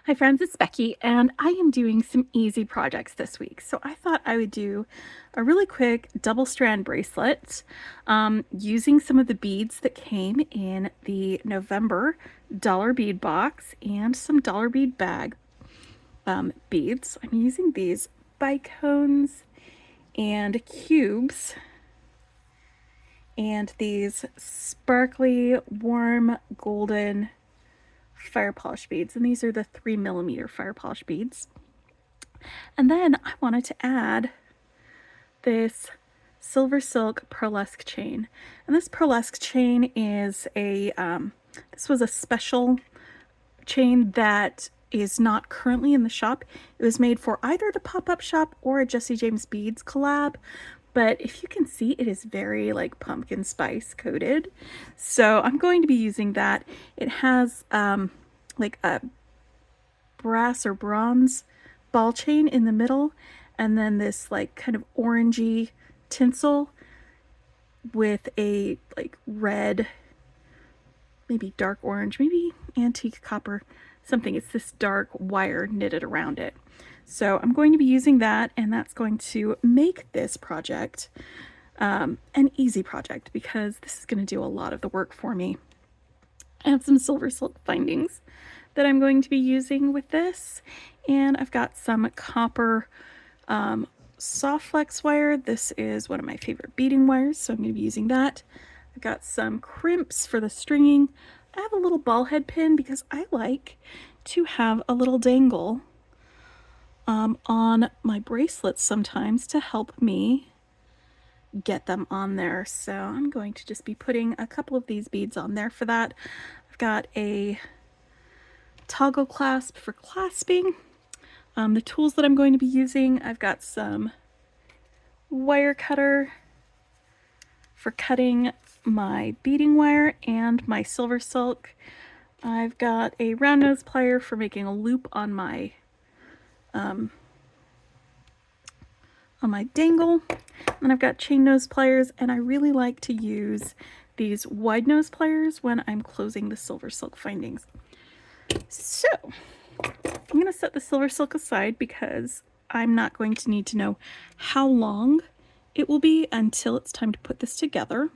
Hi friends, it's Becky and I am doing some easy projects this week. So I thought I would do a really quick double strand bracelet using some of the beads that came in the November Dollar Bead Box and some dollar bead bag beads. I'm using these bicones and cubes and these sparkly warm golden fire polish beads, and these are the 3mm fire polish beads. And then I wanted to add this SilverSilk pearlesque chain, and this pearlesque chain is a this was a special chain that is not currently in the shop. It was made for either the pop-up shop or a Jesse James Beads collab, but if you can see, it is very like pumpkin spice coated. So I'm going to be using that. It has like a brass or bronze ball chain in the middle, and then this like kind of orangey tinsel with a like red, maybe dark orange, maybe antique copper, something. It's this dark wire knitted around it. So I'm going to be using that, and that's going to make this project an easy project because this is going to do a lot of the work for me. I have some SilverSilk findings that I'm going to be using with this, and I've got some copper Softflex wire. This is one of my favorite beading wires, so I'm going to be using that. I've got some crimps for the stringing. I have a little ball head pin because I like to have a little dangle on my bracelets sometimes to help me get them on there. So I'm going to just be putting a couple of these beads on there for that. I've got a toggle clasp for clasping. The tools that I'm going to be using, I've got some wire cutter for cutting my beading wire and my SilverSilk. I've got a round nose plier for making a loop on my dangle. And I've got chain nose pliers, and I really like to use these wide nose pliers when I'm closing the SilverSilk findings. So I'm going to set the SilverSilk aside because I'm not going to need to know how long it will be until it's time to put this together.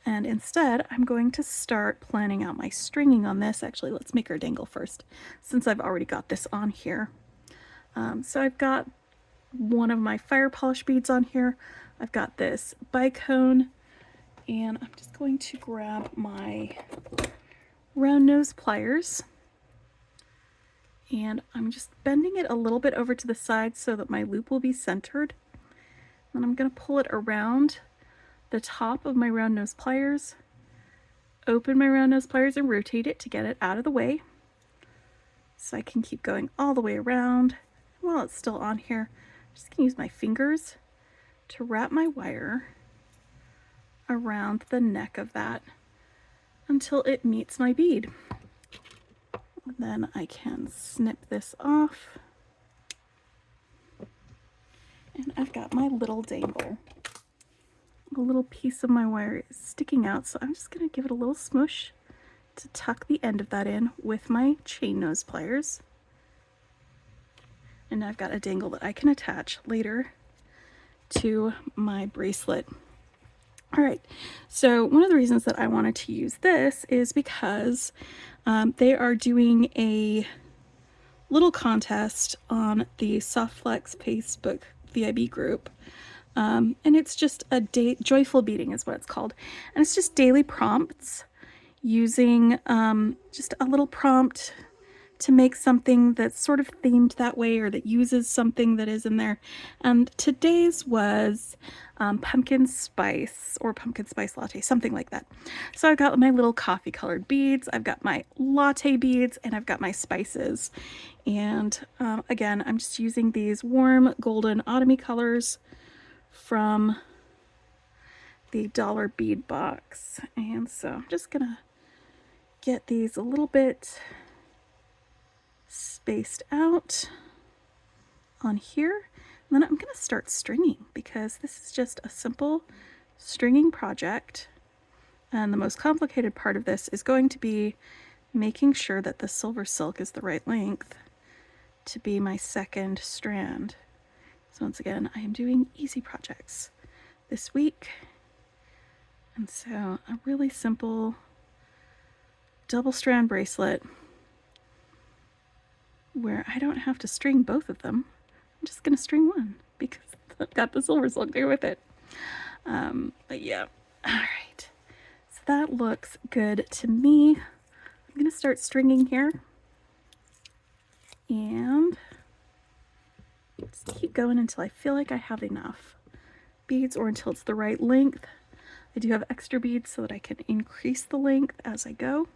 And instead, I'm going to start planning out my stringing on this. Actually, let's make our dangle first, since I've already got this on here. So I've got one of my fire polish beads on here. I've got this bicone, and I'm just going to grab my round nose pliers, and I'm just bending it a little bit over to the side so that my loop will be centered. And I'm going to pull it around the top of my round nose pliers, open my round nose pliers and rotate it to get it out of the way so I can keep going all the way around. While it's still on here, I'm just going to use my fingers to wrap my wire around the neck of that until it meets my bead. And then I can snip this off, and I've got my little dangle. A little piece of my wire is sticking out, so I'm just going to give it a little smush to tuck the end of that in with my chain nose pliers. And I've got a dangle that I can attach later to my bracelet. All right, so one of the reasons that I wanted to use this is because they are doing a little contest on the Softflex Facebook VIB group. And it's just a Joyful Beading is what it's called. And it's just daily prompts using just a little prompt to make something that's sort of themed that way, or that uses something that is in there. And today's was pumpkin spice or pumpkin spice latte, something like that. So I've got my little coffee colored beads, I've got my latte beads, and I've got my spices. And again, I'm just using these warm golden autumny colors from the Dollar Bead Box. And so I'm just gonna get these a little bit spaced out on here, and then I'm gonna start stringing because this is just a simple stringing project, and the most complicated part of this is going to be making sure that the SilverSilk is the right length to be my second strand. So once again, I am doing easy projects this week. And so a really simple double strand bracelet where I don't have to string both of them. I'm just gonna string one because I've got the SilverSilk there with it. But yeah, all right. So that looks good to me. I'm gonna start stringing here and just keep going until I feel like I have enough beads or until it's the right length. I do have extra beads so that I can increase the length as I go.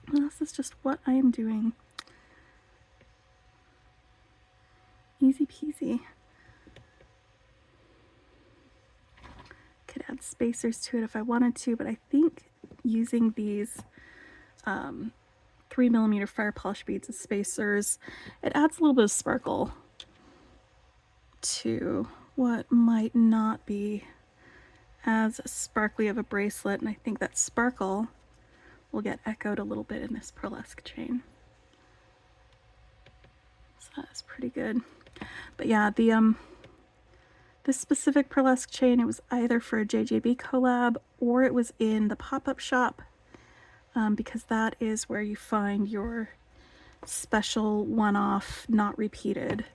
And this is just what I am doing. Easy peasy. Could add spacers to it if I wanted to, but I think using these 3mm fire polish beads as spacers, it adds a little bit of sparkle to what might not be as sparkly of a bracelet, and I think that sparkle will get echoed a little bit in this pearlesque chain. So that is pretty good. But yeah, this specific pearlesque chain, it was either for a JJB collab or it was in the pop-up shop, because that is where you find your special one-off, not repeated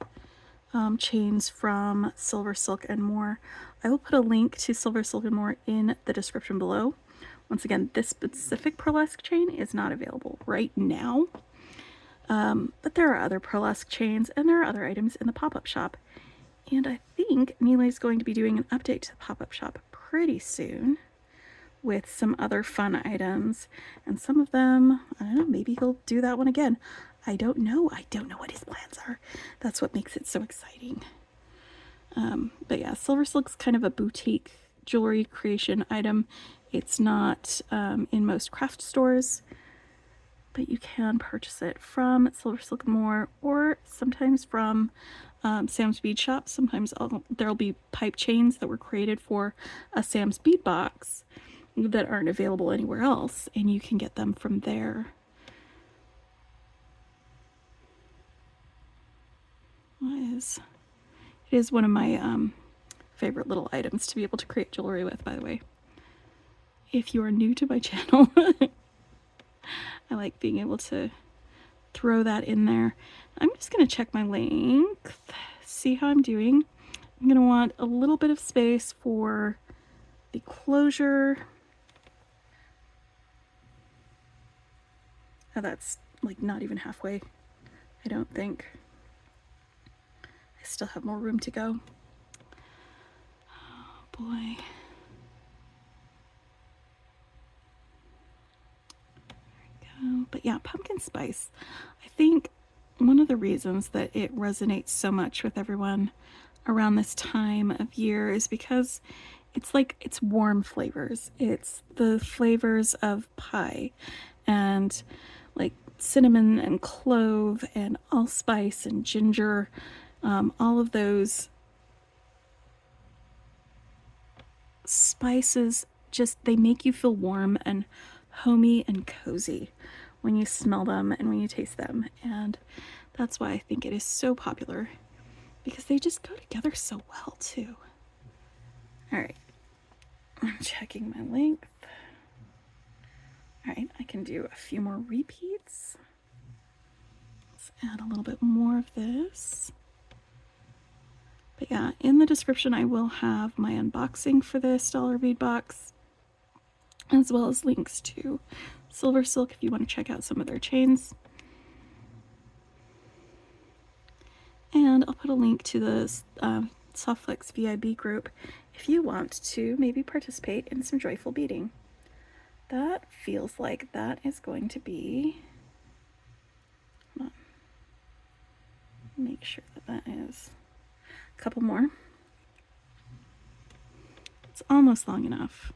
chains from SilverSilk and more. I will put a link to SilverSilk and more in the description below. Once again, this specific pearlesque chain is not available right now, but there are other pearlesque chains and there are other items in the pop-up shop. And I think Neely is going to be doing an update to the pop-up shop pretty soon with some other fun items. And some of them, I don't know, maybe he'll do that one again. I don't know. I don't know what his plans are. That's what makes it so exciting. But yeah, SilverSilk's kind of a boutique jewelry creation item. It's not in most craft stores, but you can purchase it from SilverSilk and more, or sometimes from Sam's Bead Shop. Sometimes there'll be pipe chains that were created for a Sam's Bead Box that aren't available anywhere else, and you can get them from there. It is one of my favorite little items to be able to create jewelry with, by the way. If you are new to my channel, I like being able to throw that in there. I'm just going to check my length, see how I'm doing. I'm going to want a little bit of space for the closure. Oh, that's like not even halfway, I don't think. I still have more room to go. Oh boy. But yeah, pumpkin spice. I think one of the reasons that it resonates so much with everyone around this time of year is because it's warm flavors. It's the flavors of pie and like cinnamon and clove and allspice and ginger. All of those spices, just they make you feel warm and homey and cozy when you smell them and when you taste them. And that's why I think it is so popular, because they just go together so well too. All right, I'm checking my length. All right, I can do a few more repeats. Let's add a little bit more of this. But yeah, in the description I will have my unboxing for this dollar bead box, as well as links to SilverSilk if you want to check out some of their chains. And I'll put a link to the Softflex VIB group if you want to maybe participate in some joyful beading. That feels like that is going to be, hold on, make sure that is a couple more. It's almost long enough.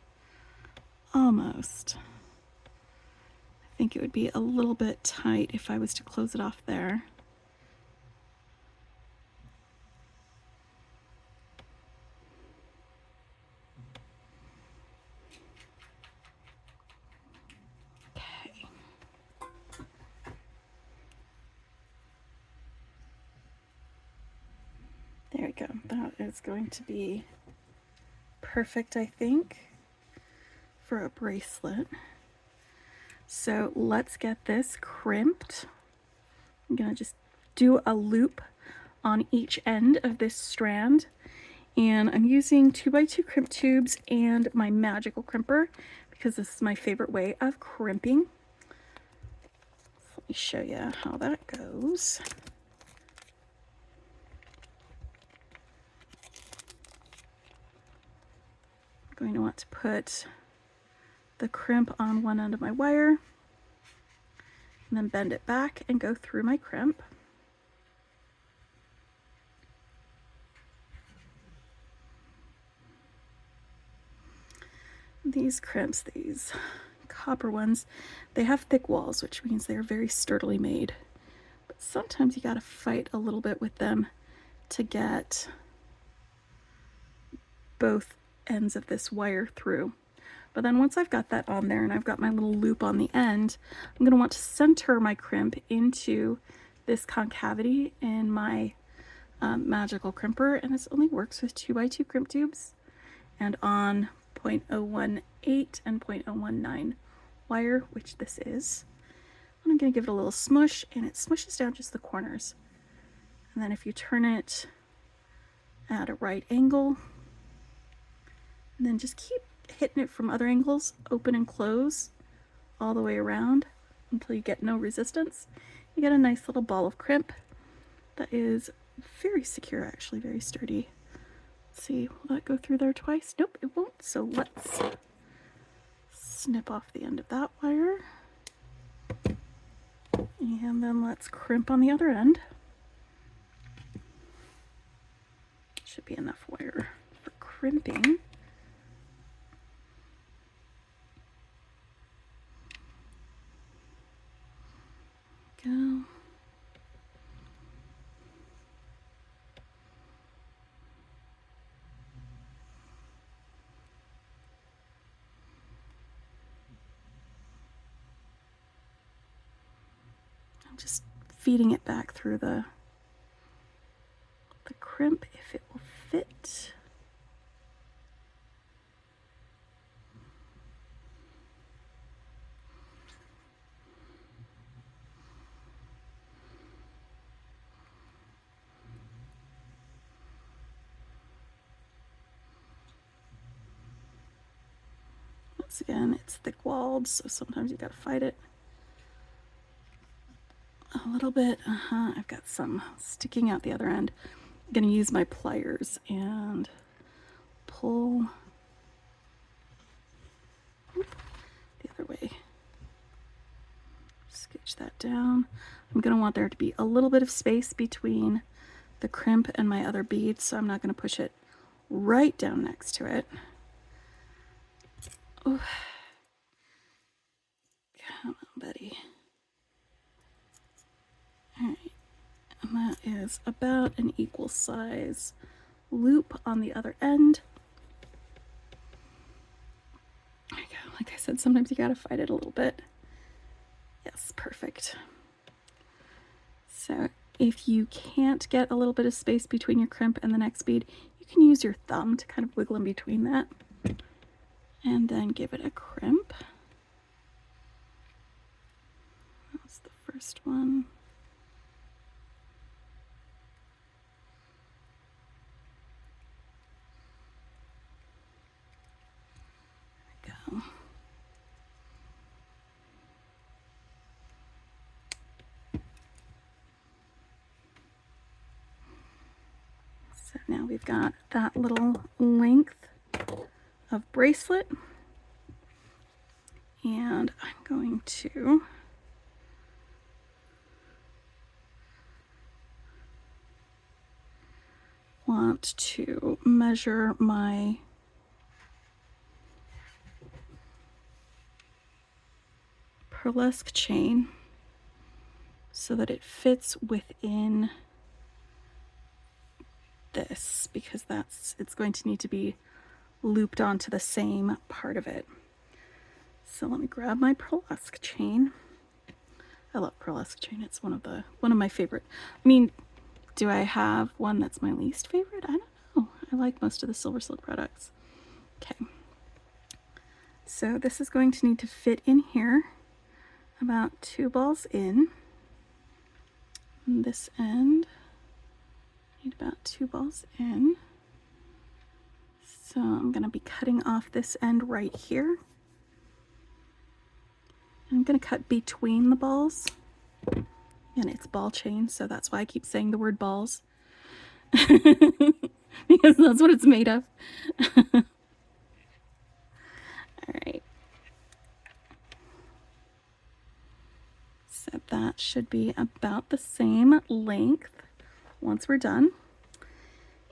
Almost. I think it would be a little bit tight if I was to close it off there. go. That is going to be perfect, I think, for a bracelet. So let's get this crimped. I'm gonna just do a loop on each end of this strand, and I'm using 2x2 crimp tubes and my magical crimper because this is my favorite way of crimping. So let me show you how that goes. I'm going to want to put the crimp on one end of my wire and then bend it back and go through my crimp. These crimps, these copper ones, they have thick walls, which means they're very sturdily made. But sometimes you gotta fight a little bit with them to get both ends of this wire through. But then once I've got that on there and I've got my little loop on the end, I'm gonna want to center my crimp into this concavity in my magical crimper, and this only works with 2x2 crimp tubes and on 0.018 and 0.019 wire, which this is. And I'm going to give it a little smush, and it smushes down just the corners. And then if you turn it at a right angle, and then just keep hitting it from other angles, open and close all the way around until you get no resistance, you get a nice little ball of crimp that is very secure, actually very sturdy. Let's see, will that go through there twice? Nope, it won't. So let's snip off the end of that wire. And then let's crimp on the other end. Should be enough wire for crimping. Go. I'm just feeding it back through the crimp if it will fit. Once again, it's thick-walled, so sometimes you gotta fight it a little bit. I've got some sticking out the other end. I'm gonna use my pliers and pull the other way. Scooch that down. I'm gonna want there to be a little bit of space between the crimp and my other bead, so I'm not gonna push it right down next to it. Oh, come on, buddy. All right, and that is about an equal size loop on the other end. There you go. Like I said, sometimes you gotta fight it a little bit. Yes, perfect. So if you can't get a little bit of space between your crimp and the next bead, you can use your thumb to kind of wiggle in between that. And then give it a crimp. That's the first one. There we go. So now we've got that little length of bracelet, and I'm going to want to measure my pearlesque chain so that it fits within this, because it's going to need to be looped onto the same part of it. So let me grab my pearlesque chain. I love pearlesque chain. It's one of my favorite. I mean, Do I have one that's my least favorite? I don't know. I like most of the SilverSilk products. Okay. So this is going to need to fit in here about 2 balls in. And this end, need about 2 balls in. So I'm going to be cutting off this end right here. I'm going to cut between the balls. And it's ball chain, so that's why I keep saying the word balls. Because that's what it's made of. Alright. So that should be about the same length once we're done.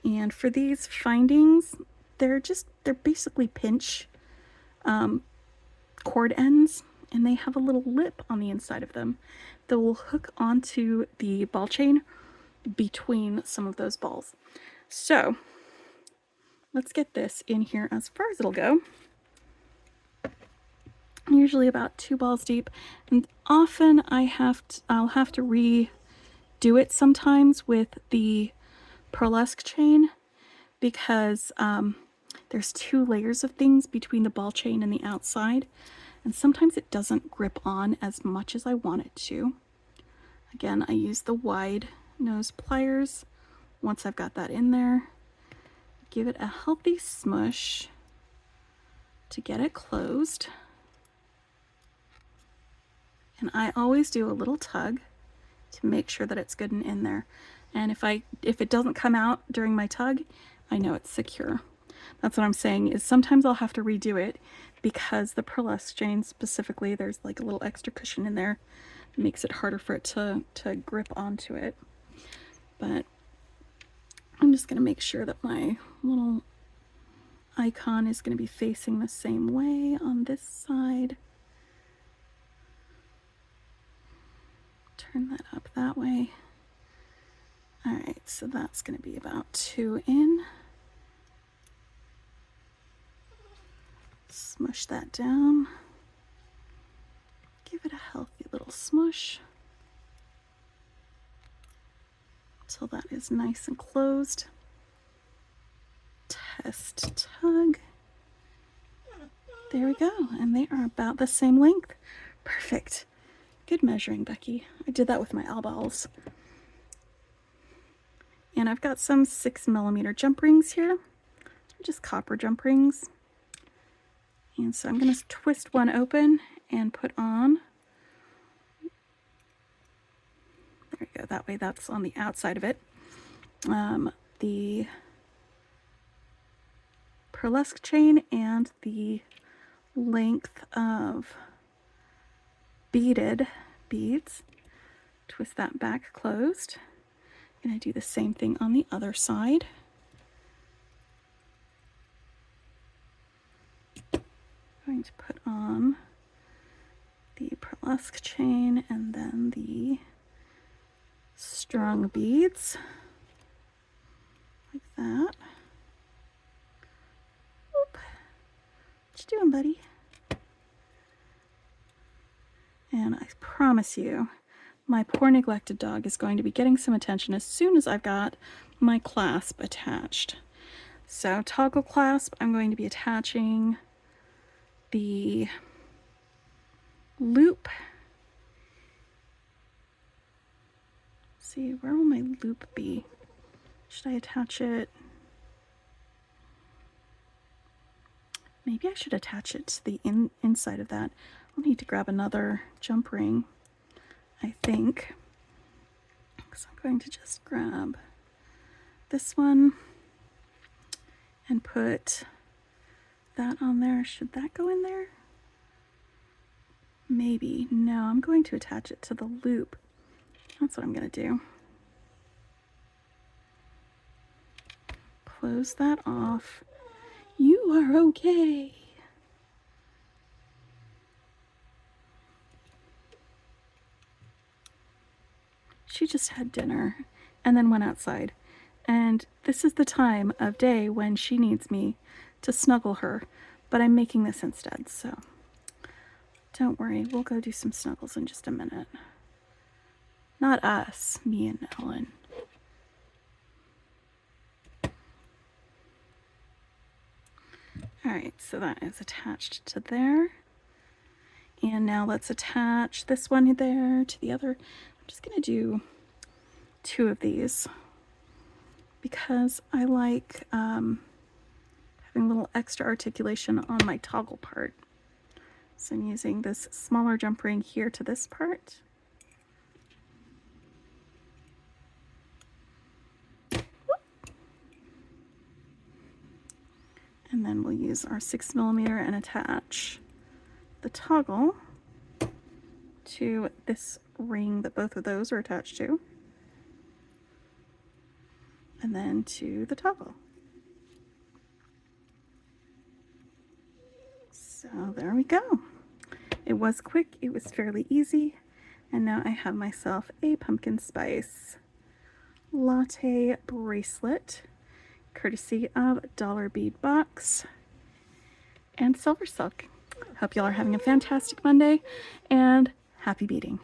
And for these findings, they're basically pinch cord ends, and they have a little lip on the inside of them that will hook onto the ball chain between some of those balls. So let's get this in here as far as it'll go. Usually about 2 balls deep, and often I'll have to redo it sometimes with the pearlesque chain, because there's 2 layers of things between the ball chain and the outside, and sometimes it doesn't grip on as much as I want it to. Again, I use the wide nose pliers once I've got that in there. Give it a healthy smush to get it closed. And I always do a little tug to make sure that it's good and in there. And if it doesn't come out during my tug, I know it's secure. That's what I'm saying, is sometimes I'll have to redo it because the pearlesque chain specifically, there's like a little extra cushion in there. It makes it harder for it to grip onto it. But I'm just going to make sure that my little icon is going to be facing the same way on this side. Turn that up that way. All right, so that's going to be about 2 in. Smush that down. Give it a healthy little smush until that is nice and closed. Test tug. There we go, and they are about the same length. Perfect. Good measuring, Becky. I did that with my eyeballs. And I've got some 6mm jump rings here, just copper jump rings. And so I'm going to twist one open and put on. There we go. That way that's on the outside of it. The pearlesque chain and the length of beaded beads. Twist that back closed. I'm going to do the same thing on the other side. I'm going to put on the pearlesque chain and then the strung beads like that. Oop. What you doing, buddy? And I promise you, my poor neglected dog is going to be getting some attention as soon as I've got my clasp attached. So toggle clasp, I'm going to be attaching the loop. Let's see, where will my loop be? Should I attach it? Maybe I should attach it to the inside of that. I'll need to grab another jump ring, I think. So I'm going to just grab this one and put that on there. Should that go in there? Maybe. No, I'm going to attach it to the loop. That's what I'm going to do. Close that off. You are okay. She just had dinner and then went outside. And this is the time of day when she needs me to snuggle her, but I'm making this instead, so don't worry, we'll go do some snuggles in just a minute. Not us, me and Ellen. All right, so that is attached to there. And now let's attach this one there to the other. I'm just gonna do 2 of these because I like having a little extra articulation on my toggle part. So I'm using this smaller jump ring here to this part. And then we'll use our 6mm and attach the toggle to this ring that both of those are attached to, and then to the toggle. So there we go. It was quick, it was fairly easy, and now I have myself a pumpkin spice latte bracelet, courtesy of Dollar Bead Box and SilverSilk. Hope y'all are having a fantastic Monday, and happy beading.